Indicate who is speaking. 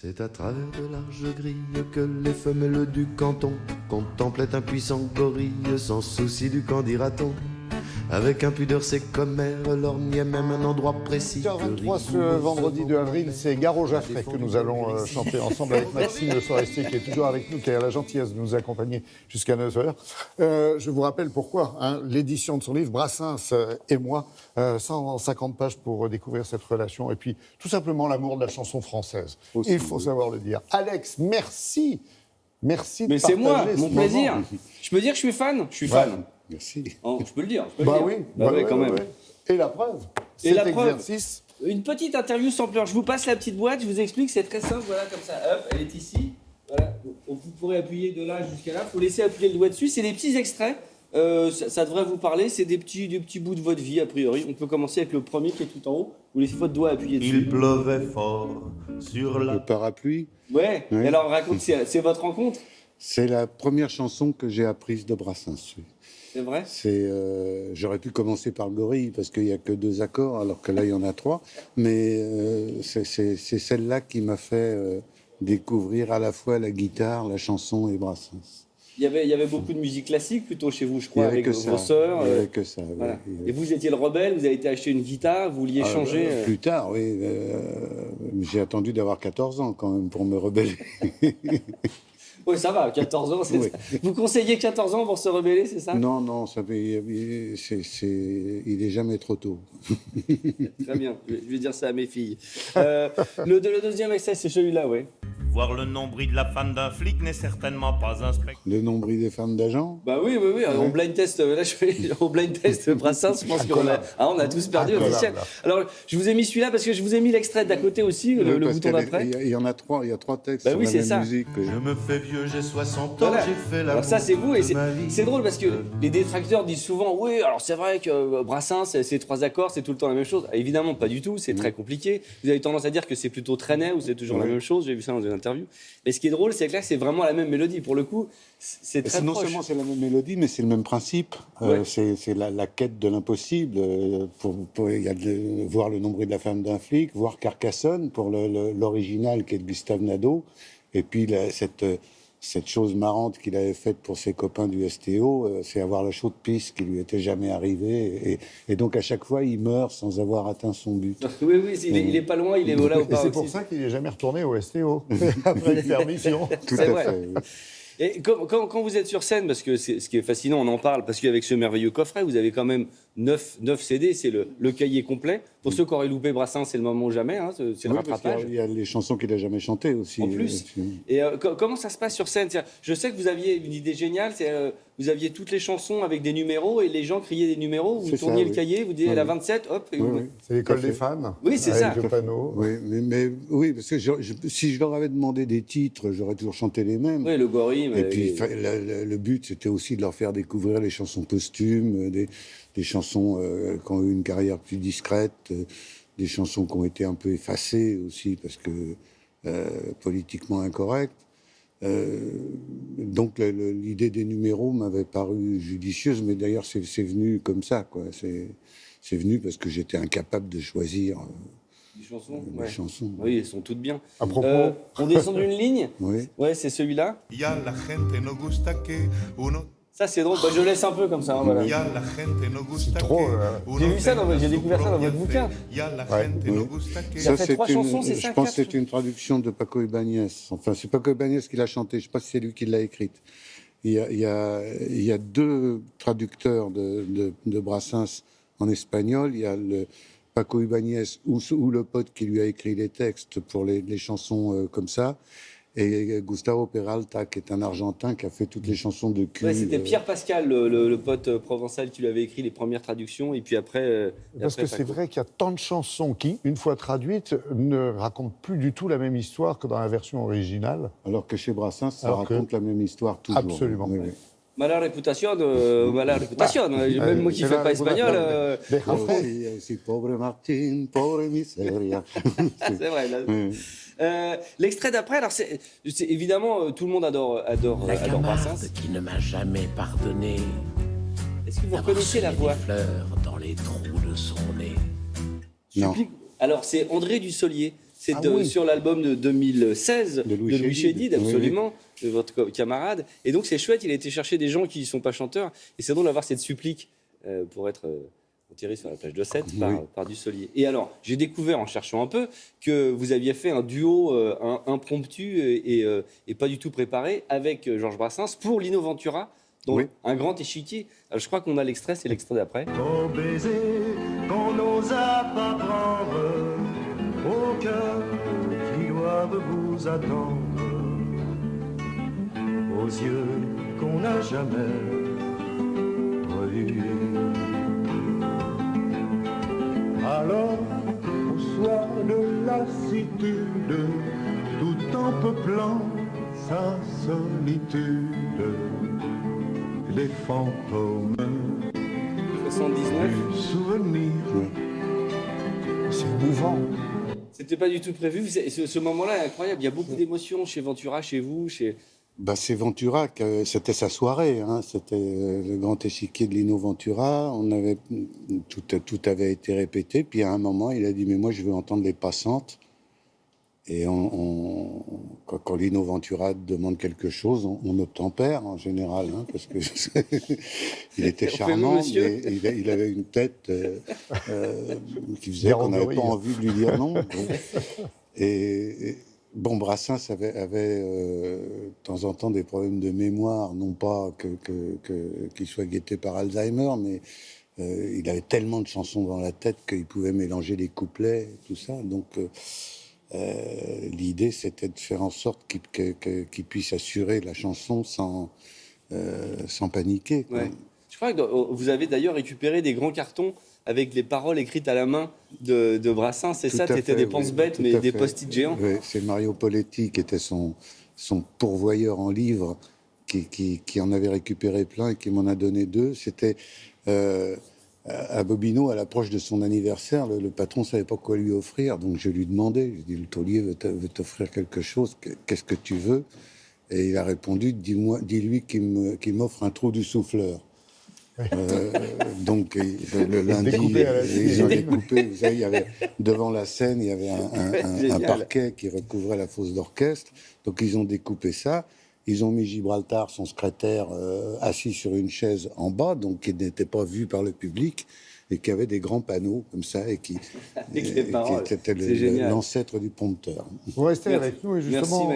Speaker 1: C'est à travers de larges grilles que les femelles du canton contemplaient un puissant gorille sans souci du qu'en dira-t-on. Avec impudeur, c'est comme mère, lorgnait même un endroit précis.
Speaker 2: 23 ce vendredi 2 avril, c'est Garo Jaffray que nous allons chanter ensemble avec Maxime Le Forestier qui est toujours avec nous, qui a la gentillesse de nous accompagner jusqu'à 9h. Je vous rappelle pourquoi, l'édition de son livre, Brassens et moi, 150 pages pour découvrir cette relation et puis tout simplement l'amour de la chanson française. Aussi, il faut savoir le dire. Alex, merci. Merci de partager.
Speaker 3: Mais c'est moi, mon plaisir.
Speaker 2: Moment.
Speaker 3: Je peux dire que je suis fan ? Je suis fan.
Speaker 2: Merci.
Speaker 3: Oh, je peux le dire.
Speaker 2: Oui,
Speaker 3: quand même.
Speaker 2: Et la preuve,
Speaker 3: Et la
Speaker 2: exercice.
Speaker 3: Une petite interview sampleur. Je vous passe la petite boîte, je vous explique, c'est très simple, voilà, comme ça. Hop, elle est ici. Voilà. Vous pourrez appuyer de là jusqu'à là. Il faut laisser appuyer le doigt dessus. C'est des petits extraits. Ça devrait vous parler. C'est des petits bouts de votre vie, a priori. On peut commencer avec le premier qui est tout en haut. Vous laissez votre doigt appuyer dessus.
Speaker 1: Il pleuvait fort sur la...
Speaker 4: Le parapluie.
Speaker 3: Ouais.
Speaker 4: Oui.
Speaker 3: Et alors, raconte, c'est votre rencontre ?
Speaker 4: C'est la première chanson que j'ai apprise de Brassens. Oui.
Speaker 3: C'est vrai ?
Speaker 4: J'aurais pu commencer par le gorille parce qu'il n'y a que 2 accords, alors que là, il y en a 3. Mais c'est celle-là qui m'a fait découvrir à la fois la guitare, la chanson et Brassens.
Speaker 3: Il y avait beaucoup de musique classique plutôt chez vous, je crois, avec vos
Speaker 4: ça.
Speaker 3: sœurs.
Speaker 4: Il n'y avait que ça.
Speaker 3: Voilà.
Speaker 4: Oui.
Speaker 3: Et vous étiez le rebelle, vous avez été acheter une guitare, vous vouliez changer.
Speaker 4: Plus tard, oui. J'ai attendu d'avoir 14 ans quand même pour me rebeller.
Speaker 3: Oui, ça va, 14 ans.
Speaker 4: Oui.
Speaker 3: Vous conseillez 14 ans pour se rebeller, c'est ça ?
Speaker 4: Non, il est jamais trop tôt.
Speaker 3: Très bien, je vais dire ça à mes filles. Le deuxième extrait, c'est celui-là, oui.
Speaker 5: Voir le nombril de la femme d'un flic n'est certainement pas un spectacle.
Speaker 4: Le nombril des femmes d'agents.
Speaker 3: Bah oui, au blind test, là je fais au blind test Brassens, je pense qu'on a tous perdu officiel. Alors, je vous ai mis celui-là parce que je vous ai mis l'extrait d'à côté aussi, le bouton d'après.
Speaker 4: Il y en a 3, il y a 3 textes
Speaker 3: bah
Speaker 4: sur
Speaker 3: oui,
Speaker 4: la
Speaker 3: c'est
Speaker 4: même
Speaker 3: ça.
Speaker 4: musique.
Speaker 1: Je me fais vieux, j'ai 60 ans,
Speaker 3: Voilà.
Speaker 1: j'ai fait la...
Speaker 3: Alors ça c'est vous et c'est drôle parce que les détracteurs disent souvent oui alors c'est vrai que Brassens c'est 3 accords c'est tout le temps la même chose. Évidemment pas du tout, c'est très compliqué. Vous avez tendance à dire que c'est plutôt traîné ou c'est toujours la même chose, j'ai vu ça dans une interview. Mais ce qui est drôle c'est que là c'est vraiment la même mélodie pour le coup, c'est très
Speaker 4: non
Speaker 3: proche.
Speaker 4: seulement c'est la même mélodie mais c'est le même principe.
Speaker 3: Ouais.
Speaker 4: C'est la quête de l'impossible il y a voir le nombril de la femme d'un flic, voir Carcassonne pour l'original qui est de Gustave Nadeau et puis cette chose marrante qu'il avait faite pour ses copains du STO, c'est avoir la chaude piste qui lui était jamais arrivée. Et donc, à chaque fois, il meurt sans avoir atteint son but.
Speaker 3: Oui, il est pas loin, il est là au
Speaker 2: Et
Speaker 3: pas
Speaker 2: c'est
Speaker 3: aussi.
Speaker 2: pour ça qu'il n'est jamais retourné au STO, après une permission.
Speaker 4: Tout
Speaker 3: C'est
Speaker 4: à
Speaker 3: vrai.
Speaker 4: fait. Oui.
Speaker 3: Et quand vous êtes sur scène, parce que ce qui est fascinant, on en parle, parce qu'avec ce merveilleux coffret, vous avez quand même 9 CD, c'est le cahier complet. Pour ceux qui auraient loupé Brassens, c'est le moment ou jamais, hein, c'est le
Speaker 4: Oui, parce
Speaker 3: rattrapage.
Speaker 4: qu'il y a les chansons qu'il n'a jamais chantées aussi.
Speaker 3: En plus. Et comment ça se passe sur scène ? Je sais que vous aviez une idée géniale, vous aviez toutes les chansons avec des numéros et les gens criaient des numéros, vous
Speaker 4: C'est
Speaker 3: tourniez
Speaker 4: ça,
Speaker 3: le
Speaker 4: oui.
Speaker 3: cahier, vous disiez
Speaker 4: Oui,
Speaker 3: la
Speaker 4: oui.
Speaker 3: 27, hop. Et
Speaker 4: Oui,
Speaker 3: vous...
Speaker 4: oui.
Speaker 2: C'est l'école
Speaker 4: Tout à
Speaker 2: des
Speaker 4: fait.
Speaker 2: fans.
Speaker 3: Oui, c'est
Speaker 2: avec
Speaker 3: ça.
Speaker 2: le panneau.
Speaker 4: Oui, mais oui, parce que si je leur avais demandé des titres, j'aurais toujours chanté les mêmes.
Speaker 3: Oui, le gorille.
Speaker 4: Et puis, le but, c'était aussi de leur faire découvrir les chansons posthumes, des chansons qui ont eu une carrière plus discrète, des chansons qui ont été un peu effacées aussi, parce que politiquement incorrectes. Donc, l'idée des numéros m'avait paru judicieuse, mais d'ailleurs, c'est venu comme ça, quoi. C'est venu parce que j'étais incapable de choisir
Speaker 3: Les chansons,
Speaker 4: mes chansons.
Speaker 3: Oui, elles sont toutes bien.
Speaker 2: À propos,
Speaker 3: On descend d'une ligne.
Speaker 4: Oui.
Speaker 3: Ouais, c'est celui-là.
Speaker 5: Y a la gente no gusta que uno.
Speaker 3: Ça, c'est drôle. Bah, je laisse un peu comme ça. Hein, voilà.
Speaker 5: Y a la gente no gusta
Speaker 2: trop,
Speaker 5: que
Speaker 3: J'ai
Speaker 5: uno
Speaker 3: vu ça
Speaker 5: tenga
Speaker 3: j'ai
Speaker 5: su
Speaker 3: découvert ça dans votre
Speaker 5: propia
Speaker 3: bouquin.
Speaker 5: fe. Y a la
Speaker 2: Ouais.
Speaker 5: gente
Speaker 4: Oui.
Speaker 5: no gusta que...
Speaker 3: Il a fait 3 chansons, c'est ça,
Speaker 4: je pense que
Speaker 3: 4?
Speaker 4: c'est une traduction de Paco Ibáñez. Enfin, c'est Paco Ibáñez qui l'a chantée. Je ne sais pas si c'est lui qui l'a écrite. Il y a 2 traducteurs de Brassens en espagnol. Il y a le Paco Ibáñez ou le pote qui lui a écrit les textes pour les chansons comme ça. Et Gustavo Peralta, qui est un Argentin, qui a fait toutes les chansons de cul.
Speaker 3: Ouais, c'était Pierre Pascal, le pote provençal, qui lui avait écrit les premières traductions. Et puis après.
Speaker 2: parce que c'est vrai qu'il y a tant de chansons qui, une fois traduites, ne racontent plus du tout la même histoire que dans la version originale.
Speaker 4: Alors que chez Brassens, ça
Speaker 2: Alors que-
Speaker 4: raconte la même histoire toujours.
Speaker 2: Absolument.
Speaker 4: Oui, oui.
Speaker 3: Mala réputation. Même moi qui ne fais pas espagnol.
Speaker 4: C'est pauvre Martin, pauvre miseria.
Speaker 3: C'est vrai. Là.
Speaker 4: Oui.
Speaker 3: L'extrait d'après, alors c'est évidemment tout le monde adore
Speaker 6: La
Speaker 3: Brassens.
Speaker 6: camarde qui ne m'a jamais pardonné
Speaker 3: Est-ce que vous
Speaker 6: d'avoir
Speaker 3: reconnaissez la
Speaker 6: semé
Speaker 3: voix
Speaker 6: des fleurs dans les trous de son nez.
Speaker 4: Non.
Speaker 3: Alors c'est André Dussolier. C'est sur l'album de 2016 de Louis Chédid, absolument, de votre camarade. Et donc c'est chouette, il a été chercher des gens qui ne sont pas chanteurs. Et c'est drôle d'avoir cette supplique pour être enterré sur la plage de Sète par Dussolier. Et alors, j'ai découvert en cherchant un peu que vous aviez fait un duo impromptu et pas du tout préparé avec Georges Brassens pour Lino Ventura, donc un grand échiquier. Alors, je crois qu'on a l'extrait, c'est l'extrait d'après.
Speaker 7: Au baiser qu'on n'osa pas prendre, au cœur qui doivent vous attendre, aux yeux qu'on n'a jamais revus. Alors, au soir de lassitude, tout en peuplant sa solitude, les fantômes
Speaker 3: 79.
Speaker 7: du souvenir.
Speaker 2: C'est émouvant.
Speaker 3: C'était pas du tout prévu. Ce moment-là est incroyable. Il y a beaucoup d'émotions chez Ventura, chez vous, chez...
Speaker 4: C'est Ventura, c'était sa soirée. Hein. C'était le grand échiquier de Lino Ventura. Tout avait été répété. Puis à un moment, il a dit « Mais moi, je veux entendre les passantes ». Et quand Lino Ventura demande quelque chose, on obtempère en général, hein, parce que il était charmant, mais il avait une tête qui faisait qu'on n'avait pas envie de lui dire non. Et Brassens avait de temps en temps des problèmes de mémoire, non pas qu'il soit guetté par Alzheimer, mais il avait tellement de chansons dans la tête qu'il pouvait mélanger les couplets, tout ça. Donc l'idée, c'était de faire en sorte qu'il puisse assurer la chanson sans paniquer, quoi.
Speaker 3: Ouais. Je crois que vous avez d'ailleurs récupéré des grands cartons avec les paroles écrites à la main de Brassens, c'est ça? C'était des pense-bêtes, mais des post-it géants.
Speaker 4: Oui, c'est Mario Poletti qui était son pourvoyeur en livres, qui en avait récupéré plein et qui m'en a donné 2. C'était à Bobino, à l'approche de son anniversaire, le patron ne savait pas quoi lui offrir, donc je lui demandais, je dis, le taulier veut t'offrir quelque chose, qu'est-ce que tu veux? Et il a répondu, dis-lui qu'il m'offre un trou du souffleur. Donc le lundi, ils ont découpé. Vous savez, il y avait devant la scène, il y avait un parquet qui recouvrait la fosse d'orchestre. Donc ils ont découpé ça. Ils ont mis Gibraltar, son secrétaire, assis sur une chaise en bas, donc qui n'était pas vu par le public et qui avait des grands panneaux comme ça et qui était l'ancêtre du prompteur.
Speaker 2: Vous restez avec nous et justement.